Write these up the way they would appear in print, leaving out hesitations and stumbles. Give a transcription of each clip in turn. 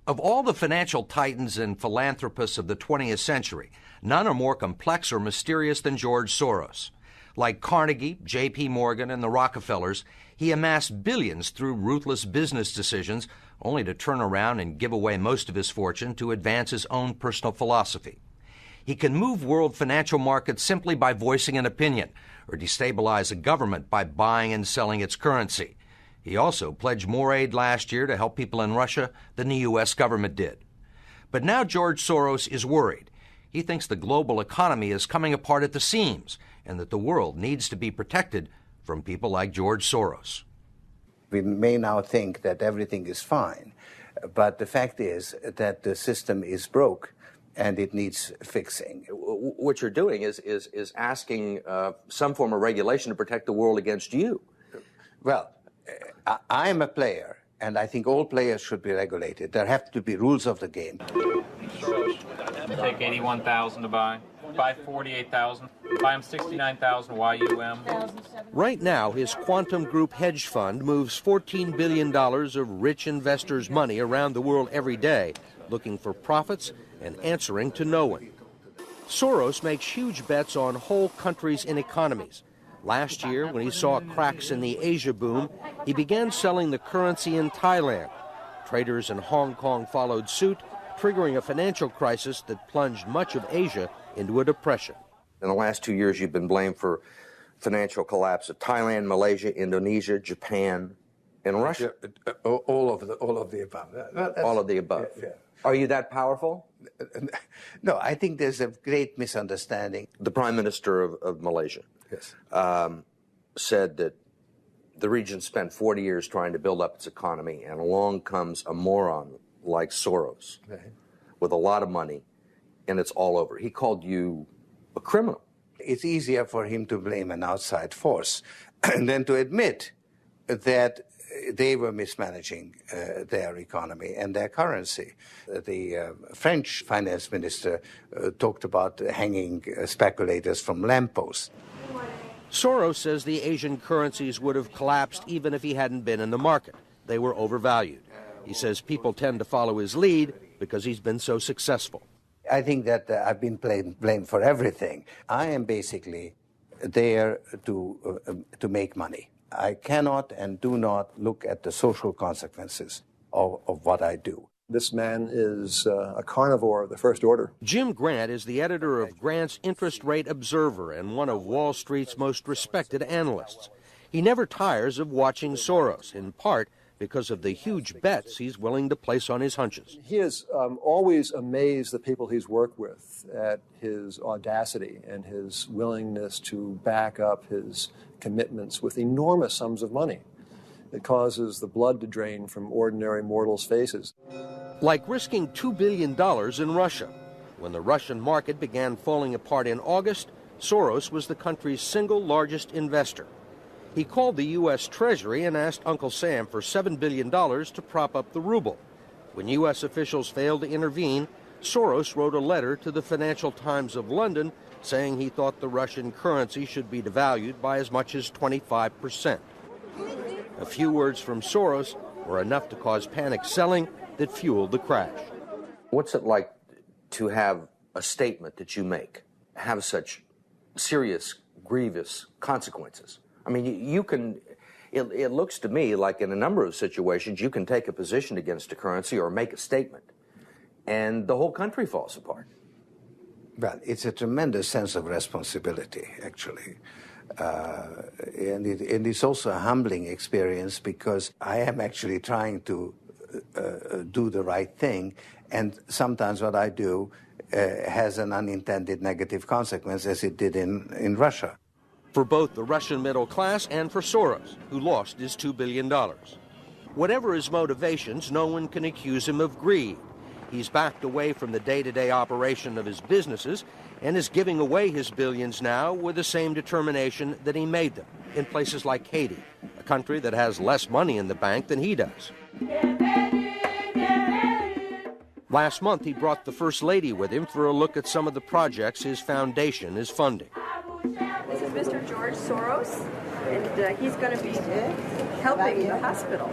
Of all the financial titans and philanthropists of the 20th century, none are more complex or mysterious than George Soros. Like Carnegie, J.P. Morgan, and the Rockefellers, he amassed billions through ruthless business decisions, only to turn around and give away most of his fortune to advance his own personal philosophy. He can move world financial markets simply by voicing an opinion, or destabilize a government by buying and selling its currency. He also pledged more aid last year to help people in Russia than the U.S. government did. But now George Soros is worried. He thinks the global economy is coming apart at the seams and that the world needs to be protected from people like George Soros. We may now think that everything is fine, but the fact is that the system is broke and it needs fixing. What you're doing is asking some form of regulation to protect the world against you. Well, I am a player, and I think all players should be regulated. There have to be rules of the game. Take 81,000 to buy. Buy 48,000. Buy him 69,000 YUM. Right now, his Quantum Group hedge fund moves $14 billion of rich investors' money around the world every day, looking for profits and answering to no one. Soros makes huge bets on whole countries and economies. Last year, when he saw cracks in the Asia boom, he began selling the currency in Thailand. Traders in Hong Kong followed suit, triggering a financial crisis that plunged much of Asia into a depression. In the last 2 years, you've been blamed for financial collapse of Thailand, Malaysia, Indonesia, Japan, and Russia. All of the above. All of the above. Yeah. Are you that powerful? No, I think there's a great misunderstanding. The Prime Minister of Malaysia said that the region spent 40 years trying to build up its economy, and along comes a moron like Soros with a lot of money, and it's all over. He called you a criminal. It's easier for him to blame an outside force than to admit that they were mismanaging their economy and their currency. The French finance minister talked about hanging speculators from lampposts. Soros says the Asian currencies would have collapsed even if he hadn't been in the market. They were overvalued. He says people tend to follow his lead because he's been so successful. I think that I've been blamed for everything. I am basically there to make money. I cannot and do not look at the social consequences of what I do. This man is a carnivore of the first order. Jim Grant is the editor of Grant's Interest Rate Observer and one of Wall Street's most respected analysts. He never tires of watching Soros, in part because of the huge bets he's willing to place on his hunches. He has always amazed the people he's worked with at his audacity and his willingness to back up his commitments with enormous sums of money. It causes the blood to drain from ordinary mortals' faces. Like risking $2 billion in Russia. When the Russian market began falling apart in August, Soros was the country's single largest investor. He called the U.S. Treasury and asked Uncle Sam for $7 billion to prop up the ruble. When U.S. officials failed to intervene, Soros wrote a letter to the Financial Times of London saying he thought the Russian currency should be devalued by as much as 25%. A few words from Soros were enough to cause panic selling that fueled the crash. What's it like to have a statement that you make have such serious, grievous consequences? I mean, you can, it looks to me like in a number of situations you can take a position against a currency or make a statement, and the whole country falls apart. Well, it's a tremendous sense of responsibility, actually. And it's also a humbling experience because I am actually trying to do the right thing, and sometimes what I do has an unintended negative consequence, as it did in Russia. For both the Russian middle class and for Soros, who lost his $2 billion. Whatever his motivations, no one can accuse him of greed. He's backed away from the day-to-day operation of his businesses and is giving away his billions now with the same determination that he made them in places like Haiti, a country that has less money in the bank than he does. Last month, he brought the First Lady with him for a look at some of the projects his foundation is funding. This is Mr. George Soros, and he's going to be helping the hospital.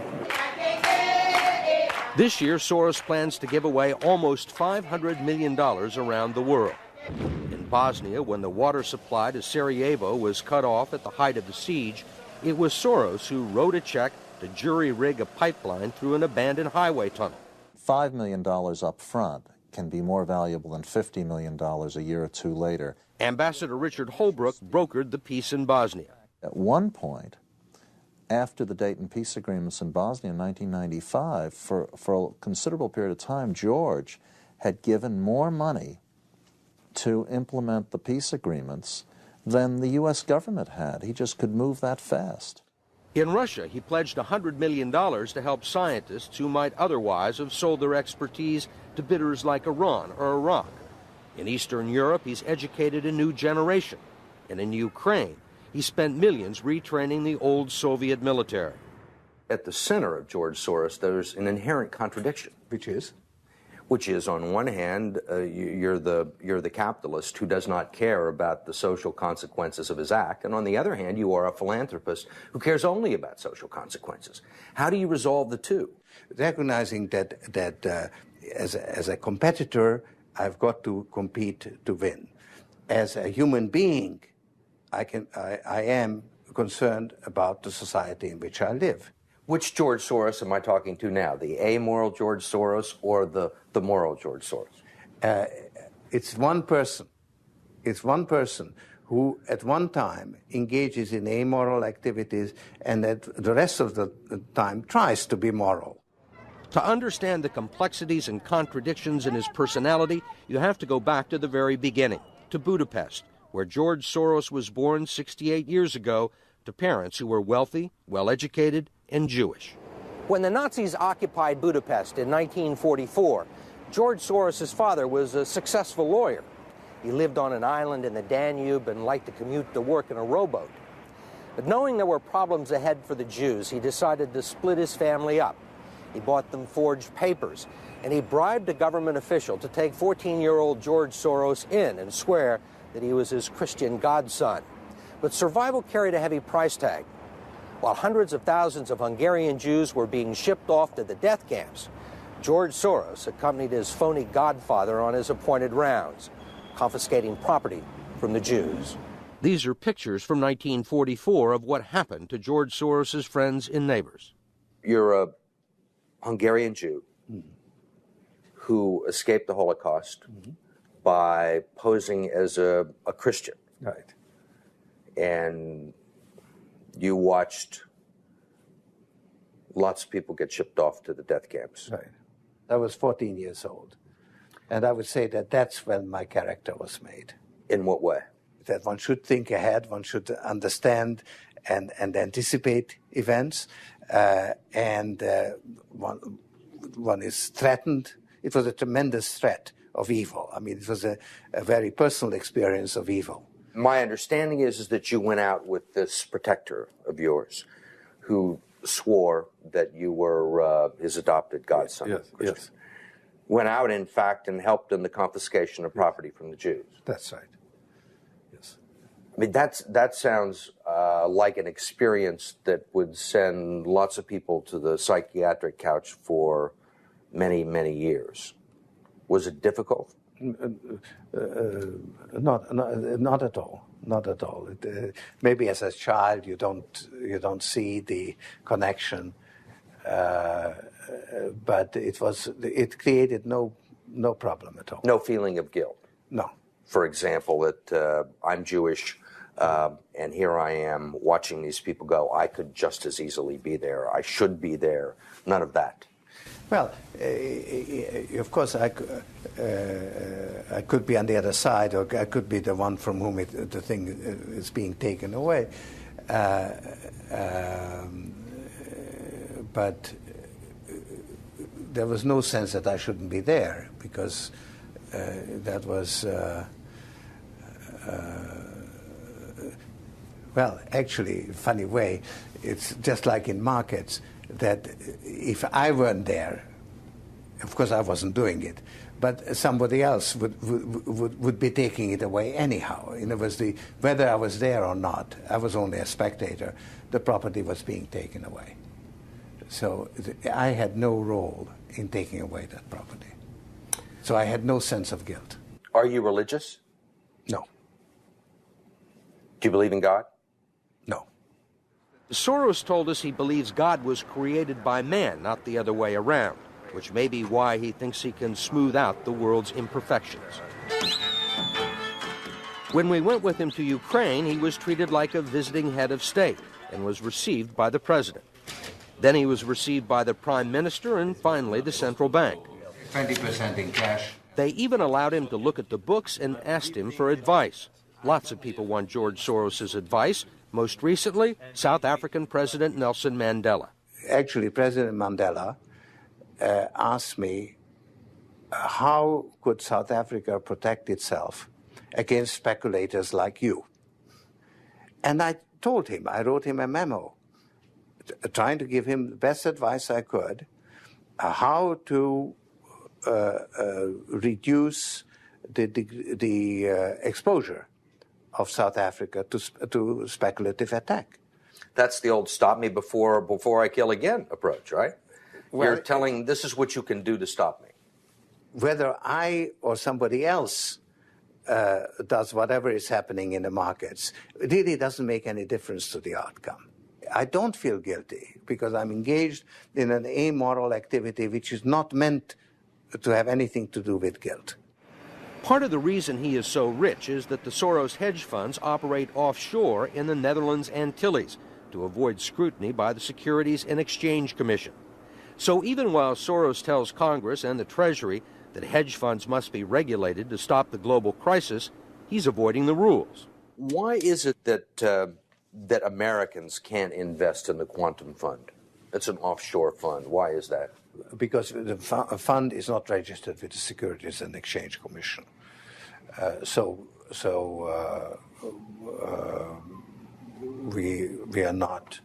This year, Soros plans to give away almost $500 million around the world. In Bosnia, when the water supply to Sarajevo was cut off at the height of the siege, it was Soros who wrote a check to jury-rig a pipeline through an abandoned highway tunnel. $5 million up front can be more valuable than $50 million a year or two later. Ambassador Richard Holbrooke brokered the peace in Bosnia. At one point, after the Dayton peace agreements in Bosnia in 1995, for a considerable period of time, George had given more money to implement the peace agreements than the U.S. government had. He just could move that fast. In Russia, he pledged $100 million to help scientists who might otherwise have sold their expertise to bidders like Iran or Iraq. In Eastern Europe, he's educated a new generation. And in Ukraine, he spent millions retraining the old Soviet military. At the center of George Soros, there's an inherent contradiction. Which is? Which is, on one hand, you're the capitalist who does not care about the social consequences of his act, and on the other hand, you are a philanthropist who cares only about social consequences. How do you resolve the two? Recognizing that as a competitor, I've got to compete to win. As a human being, I am concerned about the society in which I live. Which George Soros am I talking to now? The amoral George Soros or the moral George Soros? It's one person. It's one person who at one time engages in amoral activities and at the rest of the time tries to be moral. To understand the complexities and contradictions in his personality, you have to go back to the very beginning, to Budapest, where George Soros was born 68 years ago to parents who were wealthy, well-educated, and Jewish. When the Nazis occupied Budapest in 1944, George Soros' father was a successful lawyer. He lived on an island in the Danube and liked to commute to work in a rowboat. But knowing there were problems ahead for the Jews, he decided to split his family up. He bought them forged papers, and he bribed a government official to take 14-year-old George Soros in and swear that he was his Christian godson. But survival carried a heavy price tag. While hundreds of thousands of Hungarian Jews were being shipped off to the death camps, George Soros accompanied his phony godfather on his appointed rounds, confiscating property from the Jews. These are pictures from 1944 of what happened to George Soros' friends and neighbors. You're a Hungarian Jew who escaped the Holocaust by posing as a Christian. Right. And you watched lots of people get shipped off to the death camps. Right. I was 14 years old. And I would say that that's when my character was made. In what way? That one should think ahead, one should understand and anticipate events, and one is threatened. It was a tremendous threat of evil. I mean, it was a very personal experience of evil. My understanding is that you went out with this protector of yours who swore that you were his adopted godson. Yes, yes. Went out, in fact, and helped in the confiscation of property from the Jews. That's right. Yes. I mean, that sounds like an experience that would send lots of people to the psychiatric couch for many, many years. Was it difficult? Not at all. Not at all. Maybe as a child you don't see the connection, but it created no problem at all. No feeling of guilt. No. For example, that I'm Jewish, and here I am watching these people go. I could just as easily be there. I should be there. None of that. Well, of course, I could be on the other side, or I could be the one from whom the thing is being taken away. But there was no sense that I shouldn't be there, because that was, well, actually, funny way, it's just like in markets, that if I weren't there, of course I wasn't doing it, but somebody else would be taking it away anyhow. In other words, whether I was there or not, I was only a spectator, the property was being taken away. So I had no role in taking away that property. So I had no sense of guilt. Are you religious? No. Do you believe in God? No. Soros told us he believes God was created by man, not the other way around, which may be why he thinks he can smooth out the world's imperfections. When we went with him to Ukraine, he was treated like a visiting head of state and was received by the president. Then he was received by the prime minister and finally the central bank. 20% in cash. They even allowed him to look at the books and asked him for advice. Lots of people want George Soros' advice. Most recently, South African President Nelson Mandela. Actually, President Mandela asked me, how could South Africa protect itself against speculators like you? And I told him, I wrote him a memo, trying to give him the best advice I could, how to reduce the exposure of South Africa to speculative attack. That's the old stop me before I kill again approach, right? Well, you're telling this is what you can do to stop me. Whether I or somebody else does whatever is happening in the markets, it really doesn't make any difference to the outcome. I don't feel guilty because I'm engaged in an amoral activity which is not meant to have anything to do with guilt. Part of the reason he is so rich is that the Soros hedge funds operate offshore in the Netherlands Antilles to avoid scrutiny by the Securities and Exchange Commission. So even while Soros tells Congress and the Treasury that hedge funds must be regulated to stop the global crisis, he's avoiding the rules. Why is it that Americans can't invest in the quantum fund? It's an offshore fund. Why is that? Because the fund is not registered with the Securities and Exchange Commission. We are not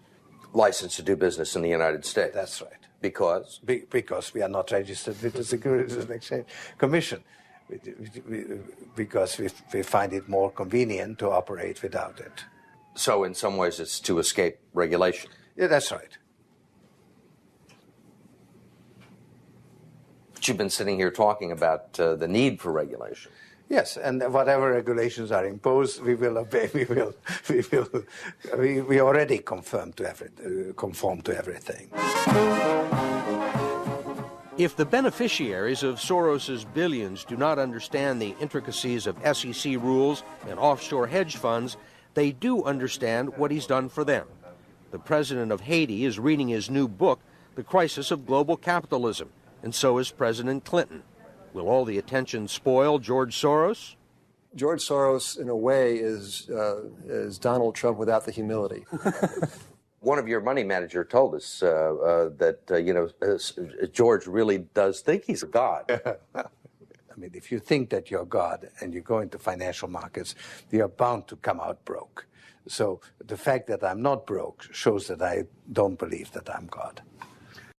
licensed to do business in the United States. That's right. Because? Because we are not registered with the Securities and Exchange Commission. Because we find it more convenient to operate without it. So in some ways it's to escape regulation. Yeah, that's right. But you've been sitting here talking about the need for regulation. Yes, and whatever regulations are imposed, we will obey. We already conform to everything. If the beneficiaries of Soros's billions do not understand the intricacies of SEC rules and offshore hedge funds, they do understand what he's done for them. The president of Haiti is reading his new book, The Crisis of Global Capitalism, and so is President Clinton. Will all the attention spoil George Soros? George Soros, in a way, is Donald Trump without the humility. One of your money manager told us that George really does think he's a god. I mean, if you think that you're God and you go into financial markets, you're bound to come out broke. So the fact that I'm not broke shows that I don't believe that I'm God.